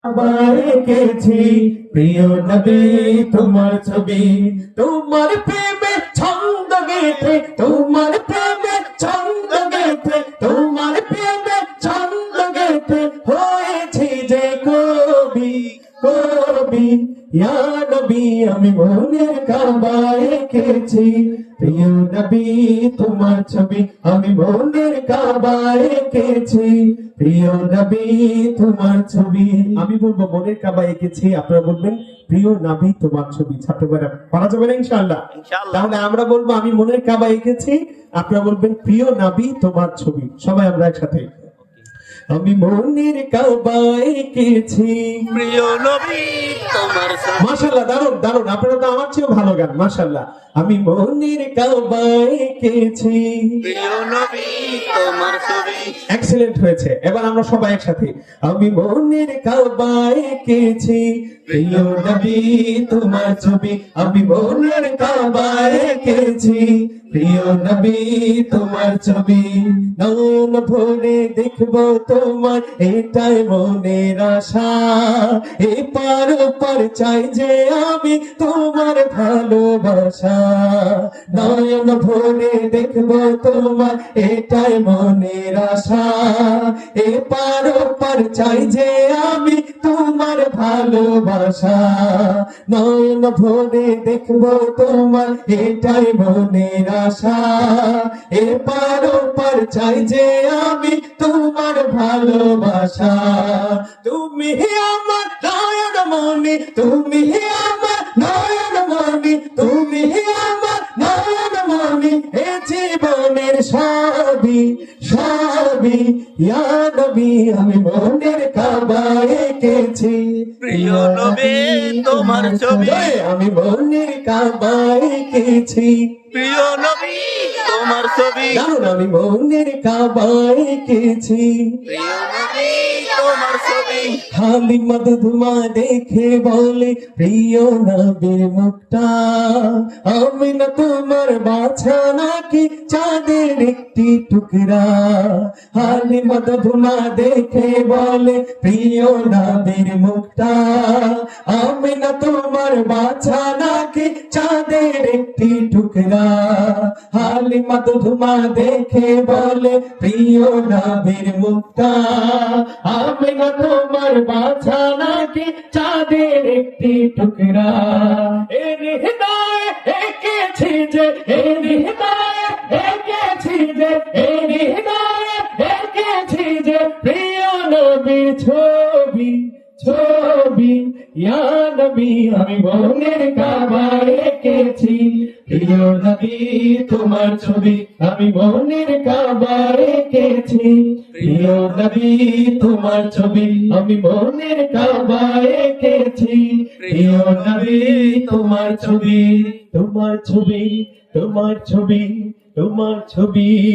আবার এঁকেছি প্রিয় নবী তোমার ছবি, তোমার প্রেমে ছন্দ গেথে, তোমার প্রেমে ছন্দ গেথে, তোমার প্রেমে ছন্দ গেথে হয়েছি যে কবি, কবি ইয়া নবী আমি মনের কাবা এঁকেছি প্রিয় নবী তোমার ছবি, আমি মনের কাবা এঁকেছি প্রিয় নবী তোমার ছবি। আমি বলবো মনের কাবা এঁকেছি, আপনারা বলবেন প্রিয় নবী তোমার ছবি। ছাত্র ভাইরা পারা যাবে না ইনশাআল্লাহ? তাহলে আমরা বলবো আমি মনের কাবা এঁকেছি, আপনারা বলবেন প্রিয় নবী তোমার ছবি। সবাই আমরা একসাথে আমি মনের কাবা এঁকেছি প্রিয় নবী তোমার ছবি। মাশাআল্লাহ, দারুন দারুন, আপনারা তো আমার চেয়েও ভালো গান, মাশাআল্লাহ। আমি মনের কাবা এঁকেছি প্রিয় নবী তোমার ছবি। এক্সেলেন্ট হয়েছে। এবার আমরা সবাই একসাথে আমি মনের কাবা এঁকেছি প্রিয় নবী তোমার ছবি, আমি মনের কাবা এঁকেছি প্রিয় নবী তোমার ছবি। নয়ন ভরে দেখবো তোমার এটাই মনের আশা, এপার ওপার চাই যে আমি তোমার ভালোবাসা। নয়ন ভরে দেখবো তোমার এটাই মনের আশা, এপার ওপার চাই যে আমি তোমার ভালোবাসা। নয়ন ভরে দেখবো তোমার এটাই মনের আশা, এপার ওপার চাই যে আমি তোমার ভালোবাসা। তুমি আমার নয়ন মনি, তুমি আমার নয়ন মনি, তুমি আমার নয়ন মনি, এ জীবনের সবই সবই ইয়া নবী আমি মনের কাবা এঁকেছি প্রিয় নবী তোমার ছবি। আমি মনের কাবা এঁকেছি প্রিয় নবী তোমার ছবি। দারুন, আমি মনের কাবা এঁকেছি প্রিয় নবী তোমার ছবি। হালিমা দুধমা দেখে বলে প্রিয় নবীর মুখটা, আমি না তোমার বাছা নাকি চাঁদের একটি টুকরা। হালিমা দুধমা দেখে বলে প্রিয় নবীর মুখটা, আমি না তোমার বাছা নাকি চাঁদের একটি টুকরা। হালিমা দুধমা দেখে বলে প্রিয় নবীর মুখটা, আমি না তোমার বাছা নাকি চাঁদের একটি টুকরা। এর হৃদয় এঁকেছি যে, এর হৃদয় এঁকেছি যে, এর হৃদয় এঁকেছি যে প্রিয় নবীর ছবি, ছবি ইয়া নবী আমি মনের কাবা এঁকেছি প্রিয় নবী তোমার ছবি, আমি মনের কাবা এঁকেছি প্রিয় নবী তোমার ছবি, আমি মনের কাবা এঁকেছি প্রিয় নবী তোমার ছবি। তোমার ছবি, তোমার ছবি, তোমার ছবি।